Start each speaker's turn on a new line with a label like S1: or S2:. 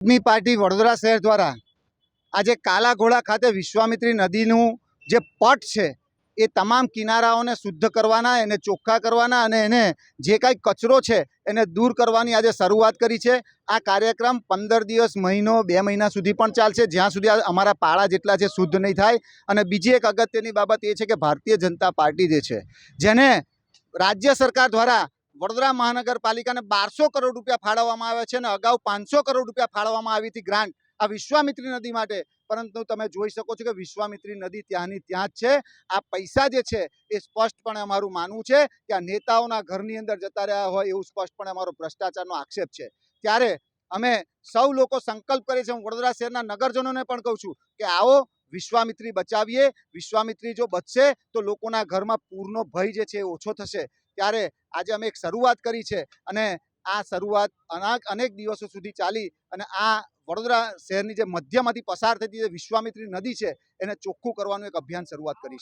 S1: આદમી party Vadodara શહેર દ્વારા આજે કાલાઘોડા ખાતે વિશ્વામિત્રી નદીનું જે પટ છે એ તમામ કિનારાઓને શુદ્ધ કરવાના, એને ચોખ્ખા કરવાના અને એને જે કાંઈ કચરો છે એને દૂર કરવાની આજે શરૂઆત કરી છે। આ કાર્યક્રમ 15 દિવસ, મહિનો, 2 મહિના સુધી પણ ચાલશે, જ્યાં સુધી અમારા પાળા જેટલા છે શુદ્ધ નહીં થાય। અને બીજી એક અગત્યની બાબત એ છે કે ભારતીય જનતા પાર્ટી જે છે, જેને રાજ્ય સરકાર દ્વારા વડોદરા મહાનગરપાલિકાને 1200 કરોડ રૂપિયા ફાળવવામાં આવ્યા છે અને અગાઉ 500 કરોડ રૂપિયા ફાળવવામાં આવી હતી ગ્રાન્ટ આ વિશ્વામિત્રી નદી માટે, પરંતુ તમે જોઈ શકો છો કે વિશ્વામિત્રી નદી ત્યાંની ત્યાં જ છે। આ પૈસા જે છે એ સ્પષ્ટપણે અમારું માનવું છે કે આ નેતાઓના ઘરની અંદર જતા રહ્યા હોય એવું સ્પષ્ટપણે અમારો ભ્રષ્ટાચારનો આક્ષેપ છે। ત્યારે અમે સૌ લોકો સંકલ્પ કરીએ છીએ, હું વડોદરા શહેરના નગરજનોને પણ કહું છું કે આવો વિશ્વામિત્રી બચાવીએ। વિશ્વામિત્રી જો બચશે તો લોકોના ઘરમાં પૂરનો ભય જે છે એ ઓછો થશે। ત્યારે આજે અમે એક શરૂઆત કરી છે અને આ શરૂઆત અનેક દિવસો સુધી ચાલી અને આ વડોદરા શહેરની જે મધ્યમાંથી પસાર થતી જે વિશ્વામિત્રી નદી છે એને ચોખ્ખું કરવાનું એક અભિયાન શરૂઆત કરી છે।